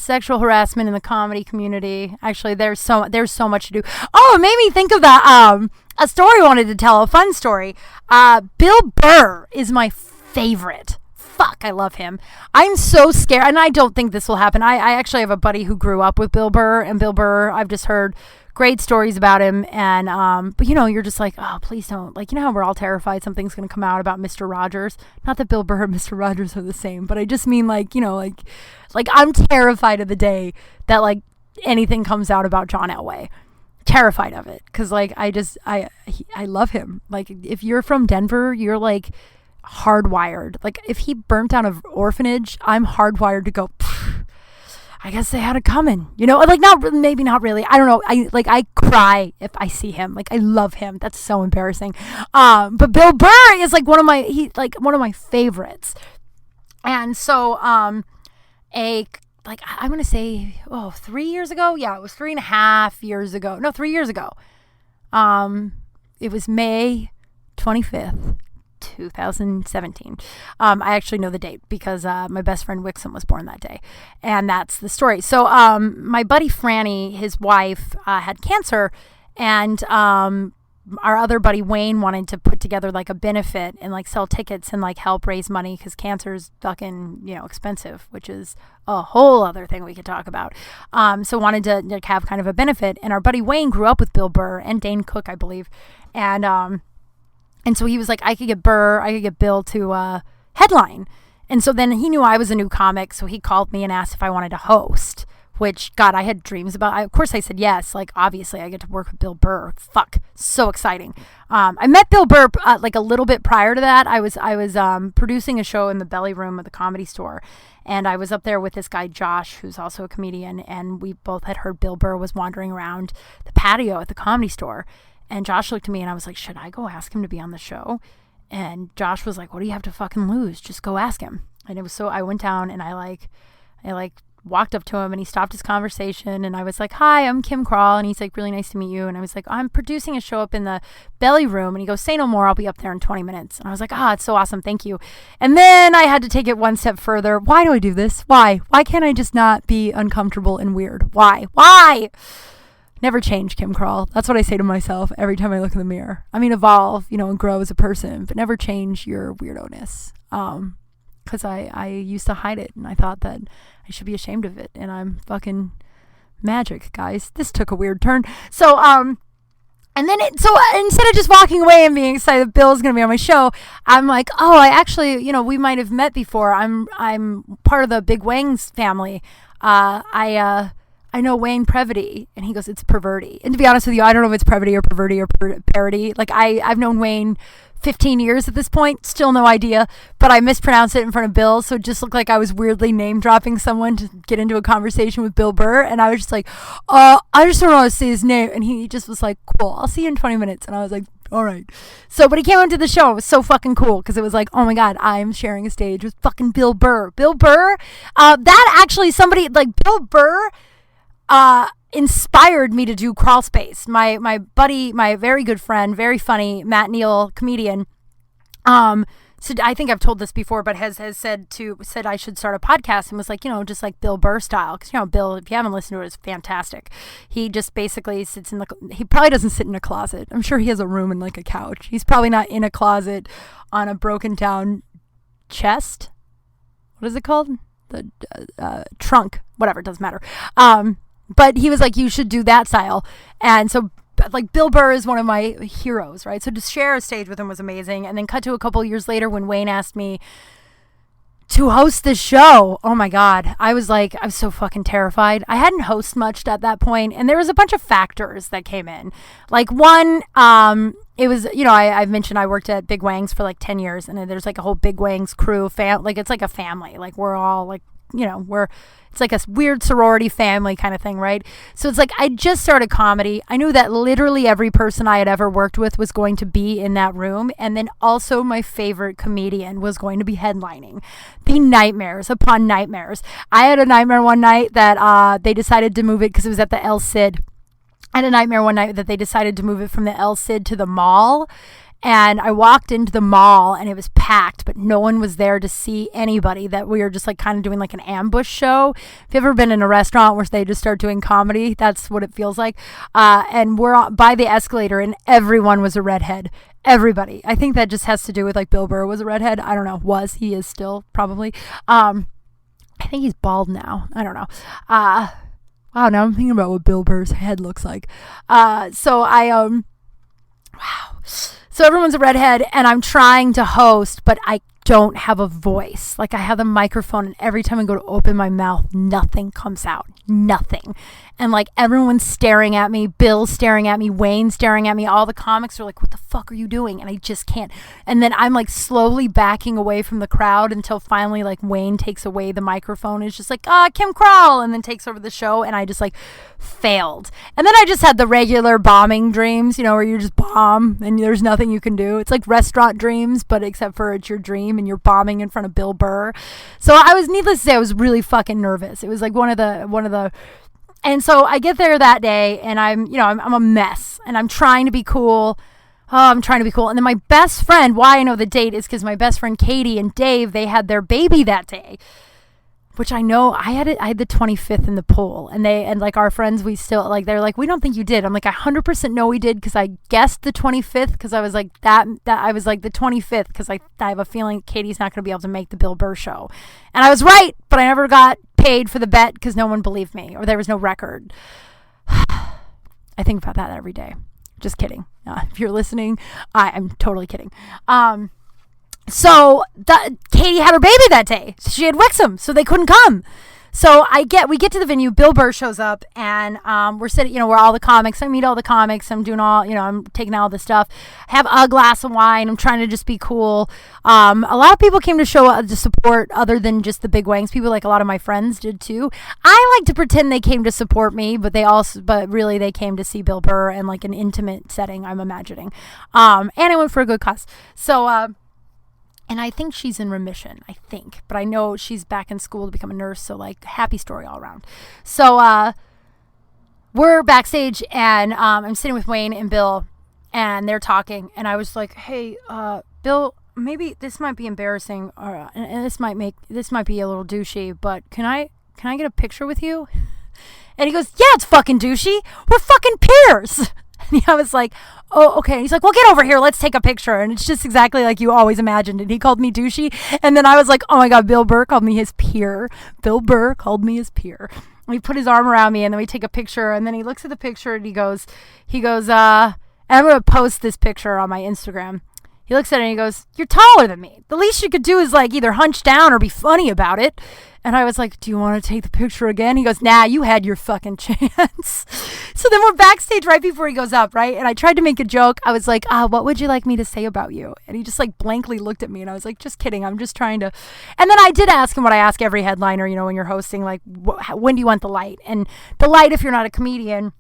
sexual harassment in the comedy community. Actually, there's so much to do. Oh, it made me think of that a story I wanted to tell, a fun story. Bill Burr is my favorite. Fuck, I love him. I'm so scared, and I don't think this will happen. I actually have a buddy who grew up with Bill Burr, and Bill Burr, I've just heard great stories about him, and but you know, you're just like, oh, please don't. Like, you know how we're all terrified something's going to come out about Mr. Rogers? Not that Bill Burr and Mr. Rogers are the same, but I just mean like, you know, like I'm terrified of the day that like anything comes out about John Elway. Terrified of it, because like I love him. Like if you're from Denver, you're like hardwired. Like if he burnt down an orphanage, I'm hardwired to go, I guess they had it coming, you know, like maybe not really. I don't know. I cry if I see him. Like I love him. That's so embarrassing. But Bill Burr is like one of my favorites. And so, I'm going to say, 3 years ago. Yeah, it was 3.5 years ago. No, 3 years ago. It was May 25th. 2017. I actually know the date because my best friend Wixom was born that day, and that's the story. So my buddy Franny, his wife, had cancer, and our other buddy Wayne wanted to put together like a benefit and like sell tickets and like help raise money because cancer is fucking, you know, expensive, which is a whole other thing we could talk about. So wanted to like, have kind of a benefit, and our buddy Wayne grew up with Bill Burr and Dane Cook, I believe, and so he was like, I could get Bill to headline. And so then he knew I was a new comic, so he called me and asked if I wanted to host, which, God, I had dreams about. Of course I said yes. Like, obviously, I get to work with Bill Burr. Fuck, so exciting. I met Bill Burr like a little bit prior to that. I was producing a show in the belly room of the Comedy Store, and I was up there with this guy, Josh, who's also a comedian, and we both had heard Bill Burr was wandering around the patio at the Comedy Store. And Josh looked at me and I was like, should I go ask him to be on the show? And Josh was like, what do you have to fucking lose? Just go ask him. And it was so, I went down and I walked up to him and he stopped his conversation and I was like, hi, I'm Kim Kral. And he's like, really nice to meet you. And I was like, I'm producing a show up in the belly room. And he goes, say no more. I'll be up there in 20 minutes. And I was like, it's so awesome. Thank you. And then I had to take it one step further. Why do I do this? Why can't I just not be uncomfortable and weird? Why? Never change, Kim Kral. That's what I say to myself every time I look in the mirror. I mean, evolve, you know, and grow as a person, but never change your weirdo-ness. Because I used to hide it, and I thought that I should be ashamed of it, and I'm fucking magic, guys. This took a weird turn. So, and then so instead of just walking away and being excited that Bill's going to be on my show, I'm like, I actually, you know, we might have met before. I'm part of the Big Wangs family. I know Wayne Previty, and he goes, it's Perverty. And to be honest with you, I don't know if it's Previty or Perverty or Parody. Like I've known Wayne 15 years at this point, still no idea, but I mispronounced it in front of Bill, so it just looked like I was weirdly name dropping someone to get into a conversation with Bill Burr, and I was just like, I just don't know how to say his name, and he just was like, cool, I'll see you in 20 minutes, and I was like, all right. So, but he came onto the show. It was so fucking cool because it was like, oh my God, I'm sharing a stage with fucking Bill Burr. Bill Burr, that actually somebody, like Bill Burr, inspired me to do Crawl Space. My buddy, my very good friend, very funny, Matt Neal, comedian, so I think I've told this before, but has said I should start a podcast, and was like, just like Bill Burr style. Because, Bill, if you haven't listened to it, is fantastic. He just basically he probably doesn't sit in a closet. I'm sure he has a room and like a couch. He's probably not in a closet on a broken down chest. What is it called? The trunk, whatever, it doesn't matter. But he was like, you should do that style. And so, like, Bill Burr is one of my heroes, right? So to share a stage with him was amazing. And then cut to a couple years later when Wayne asked me to host this show. Oh my God. I was so fucking terrified. I hadn't hosted much at that point, and there was a bunch of factors that came in. Like, one, it was, I've mentioned I worked at Big Wang's for like 10 years, and there's like a whole Big Wang's crew, like it's like a family. Like, we're all like, it's like a weird sorority family kind of thing, right? So it's like, I just started comedy. I knew that literally every person I had ever worked with was going to be in that room. And then also my favorite comedian was going to be headlining. The nightmares upon nightmares. I had a nightmare one night that they decided to move it because it was at the El Cid. I had a nightmare one night that they decided to move it from the El Cid to the mall. And I walked into the mall and it was packed, but no one was there to see anybody. That we were just like kind of doing like an ambush show. If you've ever been in a restaurant where they just start doing comedy, that's what it feels like. And we're by the escalator and everyone was a redhead. Everybody. I think that just has to do with like Bill Burr was a redhead. I don't know. He is still probably. I think he's bald now. I don't know. Wow, now I'm thinking about what Bill Burr's head looks like. Wow. So everyone's a redhead, and I'm trying to host, but I don't have a voice. Like, I have the microphone, and every time I go to open my mouth, nothing comes out. Nothing. And like, everyone's staring at me. Bill's staring at me. Wayne's staring at me. All the comics are like, what the fuck are you doing? And I just can't. And then I'm like slowly backing away from the crowd until finally like Wayne takes away the microphone. It's just like, Kim Kral, and then takes over the show. And I just like failed. And then I just had the regular bombing dreams, where you just bomb and there's nothing you can do. It's like restaurant dreams, but except for it's your dream and you're bombing in front of Bill Burr. So needless to say, I was really fucking nervous. It was like one of the, and so I get there that day and I'm a mess and I'm trying to be cool. I'm trying to be cool. And then my best friend, why I know the date is because my best friend Katie and Dave, they had their baby that day, which I know I had the 25th in the pool, and like our friends, we still like, they're like, we don't think you did. I'm like, I 100% know we did because I guessed the 25th because I was like that I was like the 25th because I have a feeling Katie's not going to be able to make the Bill Burr show. And I was right, but I never got paid for the bet because no one believed me or there was no record. I think about that every day. Just kidding. If you're listening, I'm totally kidding. So Katie had her baby that day. She had Wixom, so they couldn't come. So we get to the venue. Bill Burr shows up, and we're sitting. We're all the comics. I meet all the comics. I'm doing all. I'm taking all this stuff. I have a glass of wine. I'm trying to just be cool. A lot of people came to show to support, other than just the Big Wangs people. Like a lot of my friends did too. I like to pretend they came to support me, but really they came to see Bill Burr in like an intimate setting. I'm imagining. And I went for a good cause. So. And I think she's in remission, but I know she's back in school to become a nurse. So like, happy story all around. So, we're backstage and, I'm sitting with Wayne and Bill and they're talking. And I was like, hey, Bill, maybe this might be embarrassing and this might be a little douchey, but can I get a picture with you? And he goes, yeah, it's fucking douchey. We're fucking peers. And I was like, oh, okay. And he's like, well, get over here. Let's take a picture. And it's just exactly like you always imagined. And he called me douchey. And then I was like, oh my God, Bill Burr called me his peer. Bill Burr called me his peer. And he put his arm around me and then we take a picture. And then he looks at the picture and he goes, and I'm going to post this picture on my Instagram. He looks at it and he goes, you're taller than me. The least you could do is like either hunch down or be funny about it. And I was like, do you want to take the picture again? He goes, nah, you had your fucking chance. So then we're backstage right before he goes up, right? And I tried to make a joke. I was like, what would you like me to say about you? And he just like blankly looked at me and I was like, just kidding. I'm just trying to. And then I did ask him what I ask every headliner, when you're hosting, like, when do you want the light? And the light, if you're not a comedian,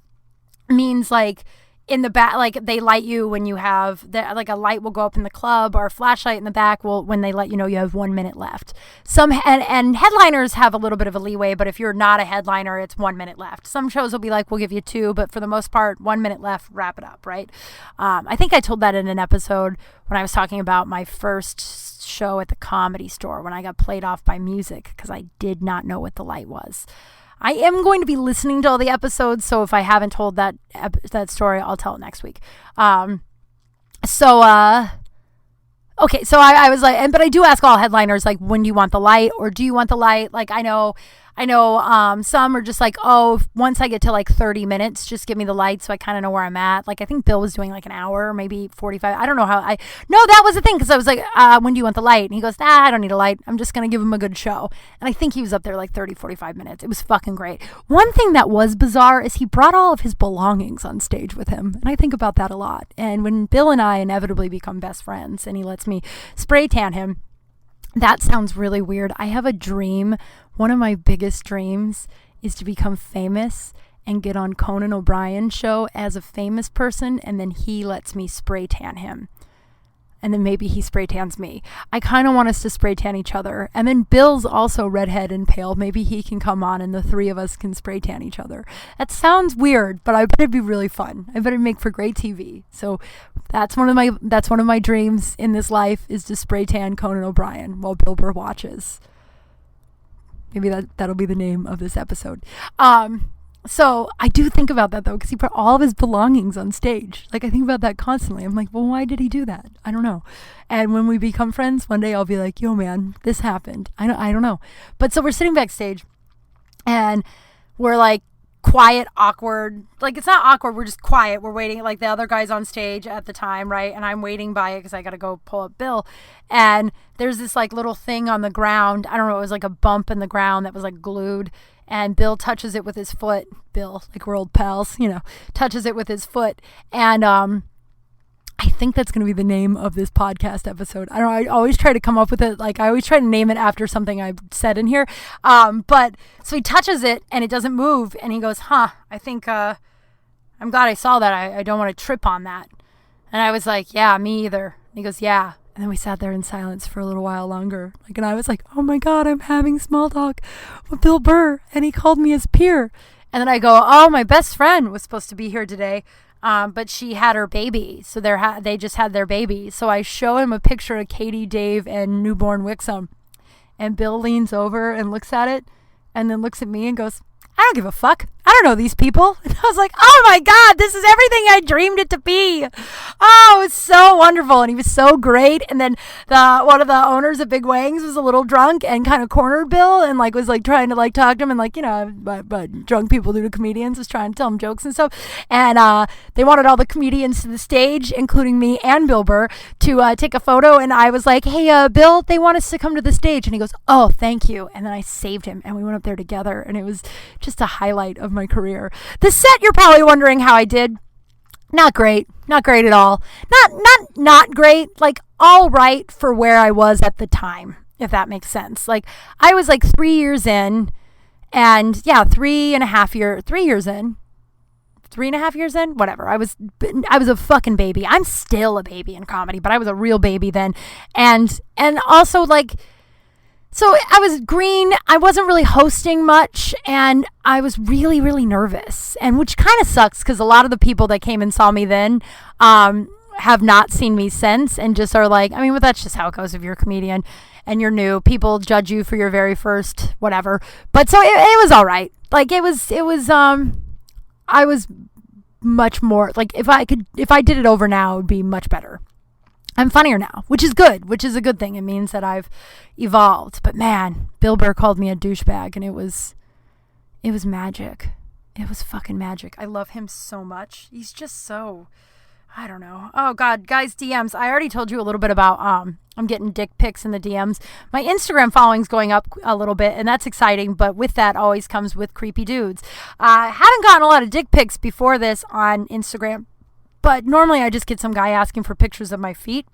means like, in the back, like they light you when you have like a light will go up in the club, or a flashlight in the back will, when they let you know you have 1 minute left. And headliners have a little bit of a leeway, but if you're not a headliner, it's 1 minute left. Some shows will be like, we'll give you 2, but for the most part, 1 minute left, wrap it up, right? I think I told that in an episode when I was talking about my first show at the Comedy Store, when I got played off by music because I did not know what the light was. I am going to be listening to all the episodes, so if I haven't told that story, I'll tell it next week. Okay, so I was like, but I do ask all headliners, like, when do you want the light, or do you want the light? Like, I know, some are just like, oh, once I get to like 30 minutes, just give me the light so I kind of know where I'm at. Like, I think Bill was doing like an hour, maybe 45. I don't know how no, that was the thing. Cause I was like, when do you want the light? And he goes, nah, I don't need a light. I'm just going to give him a good show. And I think he was up there like 30, 45 minutes. It was fucking great. One thing that was bizarre is he brought all of his belongings on stage with him. And I think about that a lot. And when Bill and I inevitably become best friends and he lets me spray tan him, that sounds really weird. I have a dream. One of my biggest dreams is to become famous and get on Conan O'Brien's show as a famous person, and then he lets me spray tan him. And then maybe he spray tans me. I kind of want us to spray tan each other. And then Bill's also redhead and pale. Maybe he can come on and the three of us can spray tan each other. That sounds weird, but I bet it'd be really fun. I bet it'd make for great TV. So that's one of my dreams in this life, is to spray tan Conan O'Brien while Bill Burr watches. Maybe that'll be the name of this episode. So I do think about that, though, because he put all of his belongings on stage. Like, I think about that constantly. I'm like, well, why did he do that? I don't know. And when we become friends, one day I'll be like, yo, man, this happened. I don't know. But so we're sitting backstage, and we're like quiet, awkward. Like, it's not awkward. We're just quiet. We're waiting. Like, the other guy's on stage at the time, right? And I'm waiting by it because I got to go pull up Bill. And there's this like little thing on the ground. I don't know. It was like a bump in the ground that was like glued. And Bill touches it with his foot. Bill, like, we're old pals, touches it with his foot. And I think that's going to be the name of this podcast episode. I don't know. I always try to come up with it. Like, I always try to name it after something I've said in here. But so he touches it and it doesn't move. And he goes, I think, I'm glad I saw that. I don't want to trip on that. And I was like, yeah, me either. And he goes, yeah. And then we sat there in silence for a little while longer. Like, and I was like, oh my God, I'm having small talk with Bill Burr. And he called me his peer. And then I go, oh, my best friend was supposed to be here today. But she had her baby. So they just had their baby. So I show him a picture of Katie, Dave, and newborn Wixom. And Bill leans over and looks at it. And then looks at me and goes, I don't give a fuck. I don't know these people. And I was like, oh my God, this is everything I dreamed it to be. Oh, it was so wonderful. And he was so great. And then one of the owners of Big Wangs was a little drunk and kind of cornered Bill and was trying to talk to him, and but drunk people do to comedians, was trying to tell him jokes and stuff. And they wanted all the comedians to the stage, including me and Bill Burr, to take a photo. And I was like, hey, Bill, they want us to come to the stage. And he goes, oh, thank you. And then I saved him and we went up there together, and it was just a highlight of my career. The set, you're probably wondering how I did. Not great at all. Not great, like all right for where I was at the time, if that makes sense. Like, I was like 3 years in, and yeah, 3.5 years in, whatever. I was a fucking baby. I'm still a baby in comedy, but I was a real baby then. And also, like, so I was green. I wasn't really hosting much, and I was really, really nervous, and which kind of sucks because a lot of the people that came and saw me then have not seen me since, and just are like, I mean, but that's just how it goes if you're a comedian and you're new. People judge you for your very first whatever. But so it was all right. Like, it was I was much more like, if I did it over now, it would be much better. I'm funnier now, which is good, which is a good thing. It means that I've evolved. But man, Bill Burr called me a douchebag, and it was magic. It was fucking magic. I love him so much. He's just so, I don't know. Oh God, guys, DMs. I already told you a little bit about, I'm getting dick pics in the DMs. My Instagram following's going up a little bit, and that's exciting, but with that always comes with creepy dudes. I haven't gotten a lot of dick pics before this on Instagram. But normally I just get some guy asking for pictures of my feet.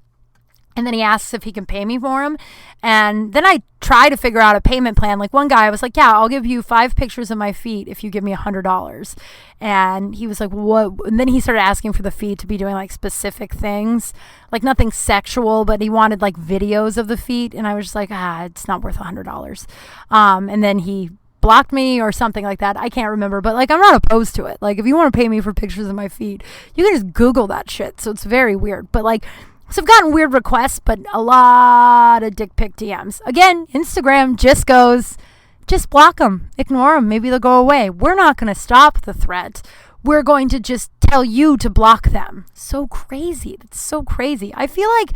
And then he asks if he can pay me for him. And then I try to figure out a payment plan. Like one guy, I was like, yeah, I'll give you 5 pictures of my feet if you give me $100. And he was like, what? And then he started asking for the feet to be doing like specific things, like nothing sexual, but he wanted like videos of the feet. And I was just like, it's not worth $100. And then he blocked me or something like that. I can't remember, but like I'm not opposed to it. Like if you want to pay me for pictures of my feet, you can just Google that shit. So it's very weird. But like, so I've gotten weird requests, but a lot of dick pic DMs. Again, Instagram just goes, just block them, ignore them. Maybe they'll go away. We're not going to stop the threat. We're going to just tell you to block them. So crazy. That's so crazy. I think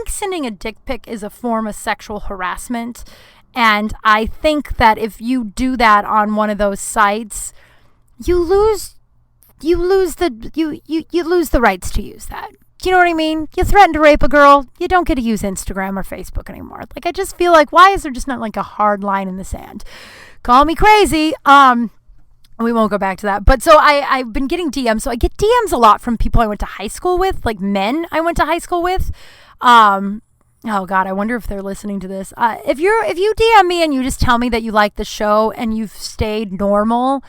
sending a dick pic is a form of sexual harassment. And I think that if you do that on one of those sites, you lose the rights to use that. Do you know what I mean? You threaten to rape a girl, you don't get to use Instagram or Facebook anymore. Like, I just feel like, why is there just not like a hard line in the sand? Call me crazy. We won't go back to that. But so I've been getting DMs. So I get DMs a lot from people I went to high school with, like men I went to high school with. Oh God, I wonder if they're listening to this. If you DM me and you just tell me that you like the show and you've stayed normal,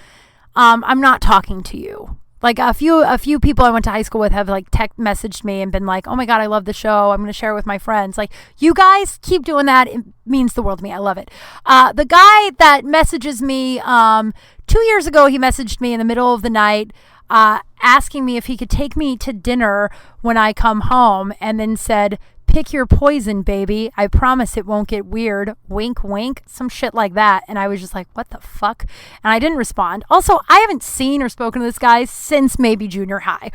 I'm not talking to you. Like a few people I went to high school with have like text messaged me and been like, oh my God, I love the show. I'm going to share it with my friends. Like, you guys keep doing that. It means the world to me. I love it. The guy that messages me, 2 years ago, he messaged me in the middle of the night, asking me if he could take me to dinner when I come home, and then said, pick your poison, baby. I promise it won't get weird. Wink, wink. Some shit like that. And I was just like, what the fuck? And I didn't respond. Also, I haven't seen or spoken to this guy since maybe junior high.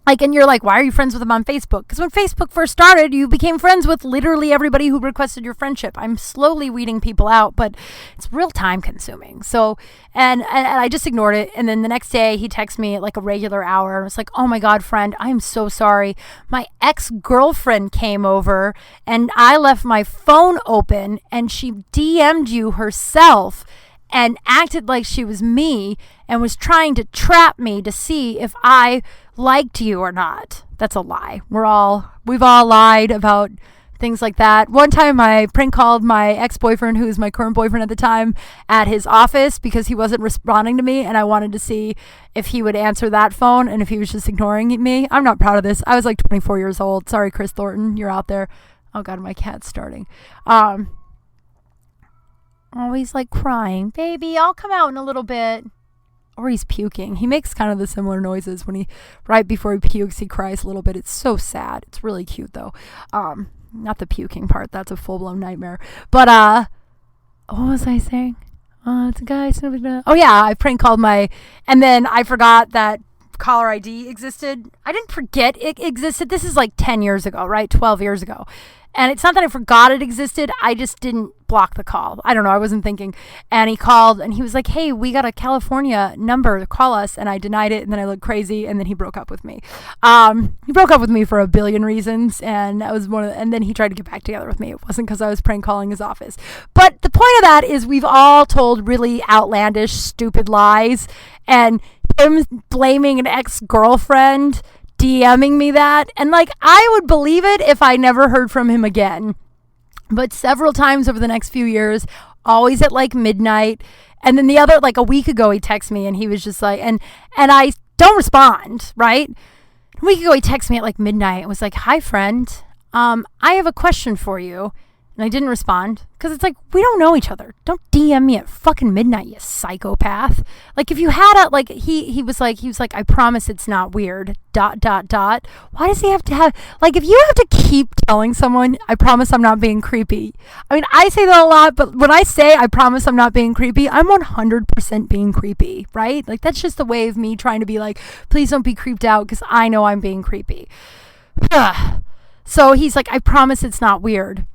Like, and you're like, why are you friends with him on Facebook? Because when Facebook first started, you became friends with literally everybody who requested your friendship. I'm slowly weeding people out, but it's real time consuming. So, and I just ignored it. And then the next day he texted me at like a regular hour. And I was like, oh my God, friend, I'm so sorry. My ex-girlfriend came over and I left my phone open and she DM'd you herself and acted like she was me and was trying to trap me to see if I liked you or not. That's a lie. We've all lied about things like that. One time I prank called my ex-boyfriend, who is my current boyfriend at the time, at his office because he wasn't responding to me, and I wanted to see if he would answer that phone and if he was just ignoring me. I'm not proud of this. I was like 24 years old. Sorry, Chris Thornton, you're out there. Oh God, my cat's starting. Always like crying. Baby, I'll come out in a little bit. Or he's puking. He makes kind of the similar noises when right before he pukes, he cries a little bit. It's so sad. It's really cute though. Not the puking part. That's a full-blown nightmare. But, what was I saying? It's a guy. Oh yeah, I prank called and then I forgot that caller ID existed. I didn't forget it existed. This is like 10 years ago, right? 12 years ago. And it's not that I forgot it existed. I just didn't block the call. I don't know. I wasn't thinking. And he called and he was like, hey, we got a California number. Call us. And I denied it. And then I looked crazy. And then he broke up with me. He broke up with me for a billion reasons. And that was and then he tried to get back together with me. It wasn't because I was prank calling his office. But the point of that is we've all told really outlandish, stupid lies. And him blaming an ex-girlfriend, DMing me that, and like I would believe it if I never heard from him again. But several times over the next few years, always at like midnight, and then the other, like a week ago, he texted me and he was just like, and I don't respond, right? A week ago, he texted me at like midnight and was like, hi friend, I have a question for you. And I didn't respond because it's like, we don't know each other. Don't DM me at fucking midnight, you psychopath. Like if you had a, like, he was like, I promise it's not weird, ... Why does he have to have, like, if you have to keep telling someone, I promise I'm not being creepy. I mean, I say that a lot, but when I say I promise I'm not being creepy, I'm 100% being creepy, right? Like that's just the way of me trying to be like, please don't be creeped out because I know I'm being creepy. So he's like, I promise it's not weird.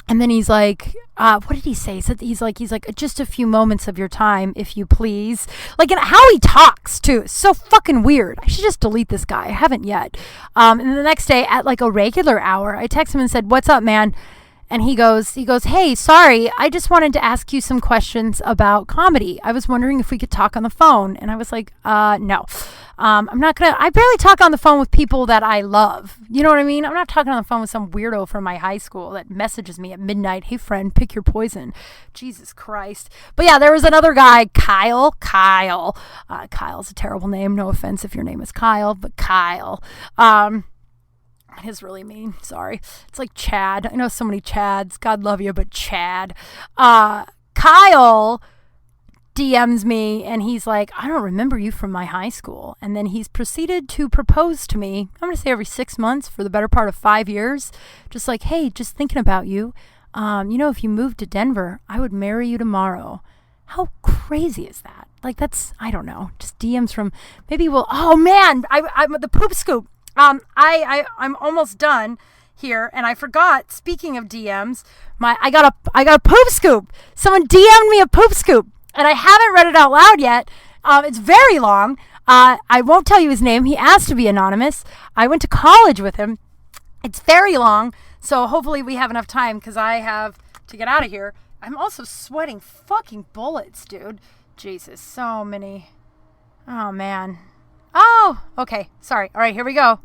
And then he's like, what did he say? He's like, just a few moments of your time, if you please. Like, and how he talks too is so fucking weird. I should just delete this guy. I haven't yet. And then the next day at like a regular hour, I text him and said, what's up, man? And he goes, hey, sorry, I just wanted to ask you some questions about comedy. I was wondering if we could talk on the phone. And I was like, no. I barely talk on the phone with people that I love. You know what I mean? I'm not talking on the phone with some weirdo from my high school that messages me at midnight. Hey friend, pick your poison. Jesus Christ. But yeah, there was another guy, Kyle. Kyle's a terrible name. No offense if your name is Kyle, but Kyle. It is really mean. Sorry. It's like Chad. I know so many Chads. God love you, but Chad. Kyle DMs me and he's like, I don't remember you from my high school. And then he's proceeded to propose to me, I'm going to say every 6 months for the better part of 5 years. Just like, hey, just thinking about you. If you moved to Denver, I would marry you tomorrow. How crazy is that? Like, that's, I don't know, just DMs from, maybe we'll, oh man, I'm the poop scoop. I'm almost done here, and I forgot, speaking of DMs, I got a poop scoop. Someone DM'd me a poop scoop. And I haven't read it out loud yet. It's very long. I won't tell you his name. He asked to be anonymous. I went to college with him. It's very long. So hopefully we have enough time because I have to get out of here. I'm also sweating fucking bullets, dude. Jesus, so many. Oh, man. Oh, okay. Sorry. All right, here we go.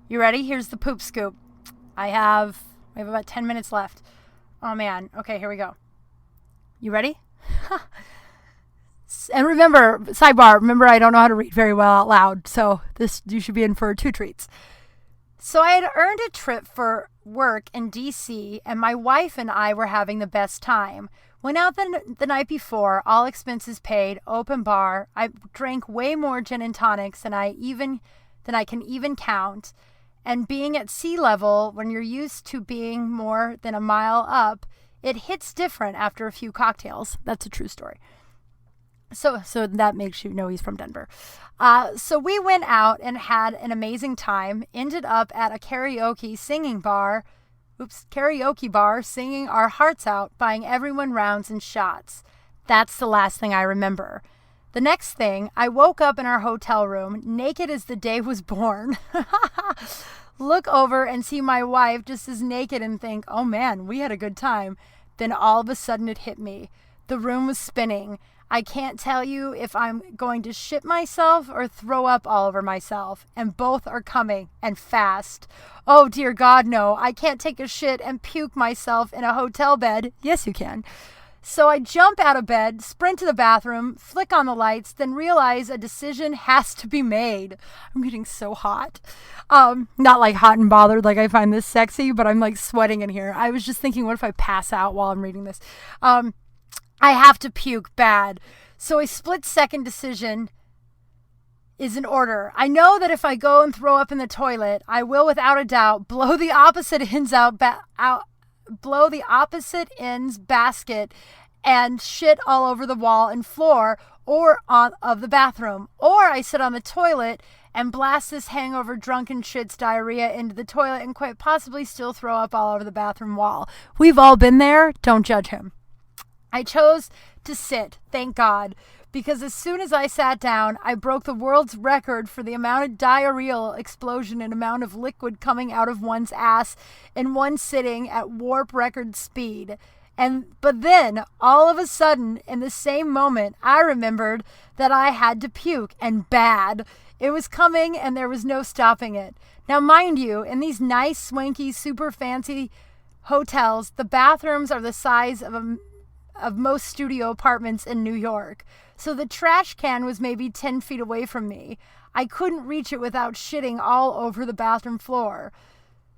You ready? Here's the poop scoop. We have about 10 minutes left. Oh, man. Okay, here we go. You ready? And remember, sidebar, I don't know how to read very well out loud, so you should be in for 2 treats. So I had earned a trip for work in D.C., and my wife and I were having the best time. Went out the night before, all expenses paid, open bar. I drank way more gin and tonics than I can even count. And being at sea level, when you're used to being more than a mile up, it hits different after a few cocktails. That's a true story. So that makes you know he's from Denver. So we went out and had an amazing time. Ended up at a karaoke bar, singing our hearts out, buying everyone rounds and shots. That's the last thing I remember. The next thing, I woke up in our hotel room, naked as the day was born. Look over and see my wife just as naked and think, oh man, we had a good time. Then all of a sudden it hit me. The room was spinning. I can't tell you if I'm going to shit myself or throw up all over myself. And both are coming, and fast. Oh dear God, no. I can't take a shit and puke myself in a hotel bed. Yes, you can. So I jump out of bed, sprint to the bathroom, flick on the lights, then realize a decision has to be made. I'm getting so hot. Not like hot and bothered like I find this sexy, but I'm like sweating in here. I was just thinking, what if I pass out while I'm reading this? I have to puke bad. So a split-second decision is in order. I know that if I go and throw up in the toilet, I will without a doubt blow the opposite ends basket and shit all over the wall and floor of the bathroom. Or I sit on the toilet and blast this hangover drunken shit's diarrhea into the toilet and quite possibly still throw up all over the bathroom wall. We've all been there. Don't judge him. I chose to sit, thank God, because as soon as I sat down, I broke the world's record for the amount of diarrheal explosion and amount of liquid coming out of one's ass in one sitting at warp record speed. But then, all of a sudden, in the same moment, I remembered that I had to puke, and bad. It was coming, and there was no stopping it. Now, mind you, in these nice, swanky, super fancy hotels, the bathrooms are the size of most studio apartments in New York. So the trash can was maybe 10 feet away from me. I couldn't reach it without shitting all over the bathroom floor.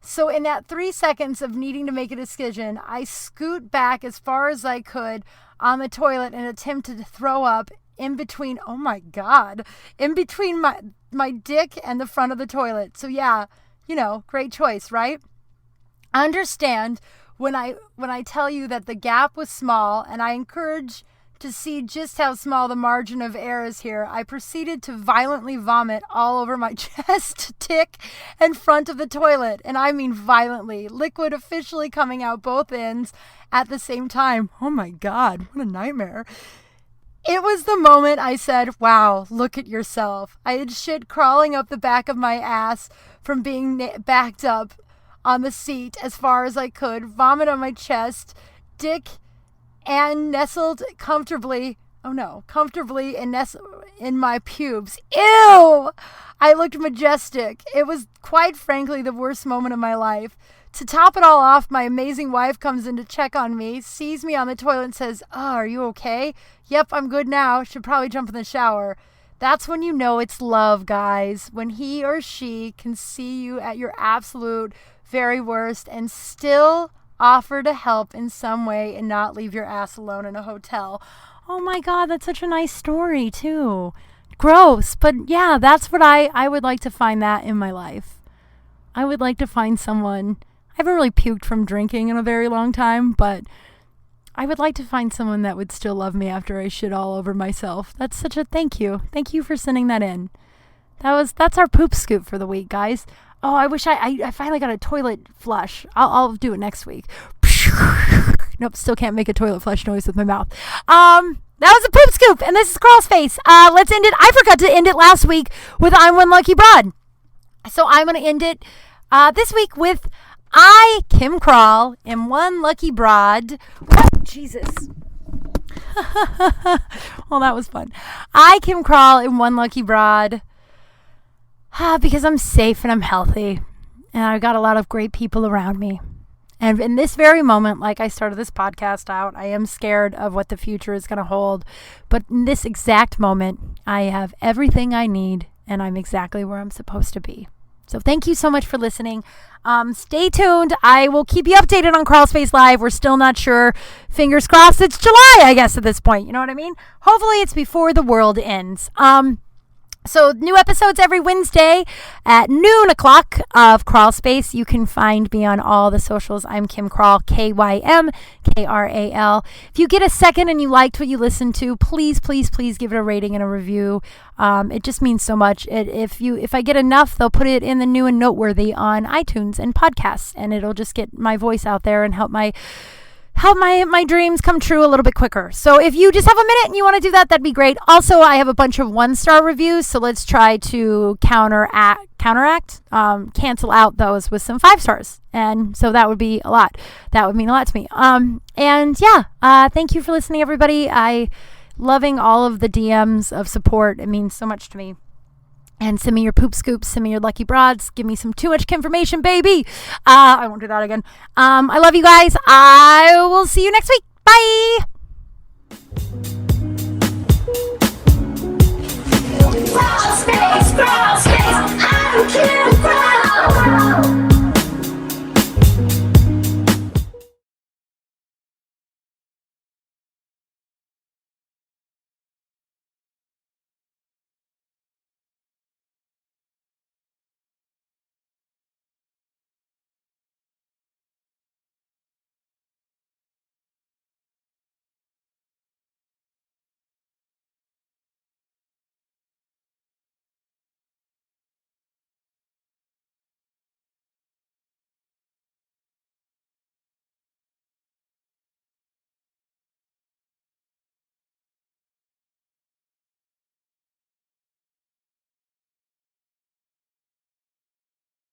So in that 3 seconds of needing to make a decision, I scoot back as far as I could on the toilet and attempted to throw up in between, oh my God, in between my dick and the front of the toilet. So yeah, great choice, right? Understand when I tell you that the gap was small, and I encourage to see just how small the margin of error is here, I proceeded to violently vomit all over my chest, dick, and front of the toilet. And I mean violently. Liquid officially coming out both ends at the same time. Oh my God, what a nightmare. It was the moment I said, wow, look at yourself. I had shit crawling up the back of my ass from being backed up on the seat as far as I could, vomit on my chest, dick and nestled comfortably in my pubes. Ew! I looked majestic. It was quite frankly the worst moment of my life. To top it all off, my amazing wife comes in to check on me, sees me on the toilet and says, "Oh, are you okay?" "Yep, I'm good now. Should probably jump in the shower." That's when you know it's love, guys. When he or she can see you at your absolute very worst and still offer to help in some way and not leave your ass alone in a hotel. Oh my God, that's such a nice story too. Gross, but yeah, that's what I would like to find that in my life. I would like to find someone. I haven't really puked from drinking in a very long time, but I would like to find someone that would still love me after I shit all over myself. That's such a thank you. Thank you for sending that in. That's our poop scoop for the week, guys. Oh, I wish I finally got a toilet flush. I'll do it next week. Nope, still can't make a toilet flush noise with my mouth. That was a poop scoop, and this is Kral's Face. Let's end it. I forgot to end it last week with I'm One Lucky Broad. So I'm going to end it this week with I, Kim Kral, am one lucky broad. Oh, Jesus. Well, that was fun. I, Kim Kral, am one lucky broad because I'm safe and I'm healthy. And I've got a lot of great people around me. And in this very moment, like I started this podcast out, I am scared of what the future is going to hold. But in this exact moment, I have everything I need and I'm exactly where I'm supposed to be. So thank you so much for listening. Stay tuned. I will keep you updated on Kral's Face Live. We're still not sure. Fingers crossed it's July, I guess, at this point. You know what I mean? Hopefully it's before the world ends. So new episodes every Wednesday at noon o'clock of Kral Space. You can find me on all the socials. I'm Kim Kral, KYMKRAL. If you get a second and you liked what you listened to, please give it a rating and a review. It just means so much. If I get enough, they'll put it in the new and noteworthy on iTunes and podcasts, and it'll just get my voice out there and help my dreams come true a little bit quicker. So if you just have a minute and you want to do that, that'd be great. Also, I have a bunch of 1-star reviews, so let's try to cancel out those with some 5 stars. And so that would be a lot. That would mean a lot to me. Thank you for listening, everybody. Loving all of the DMs of support. It means so much to me. And send me your poop scoops, send me your lucky broads. Give me some too much confirmation, baby. I won't do that again. I love you guys. I will see you next week. Bye.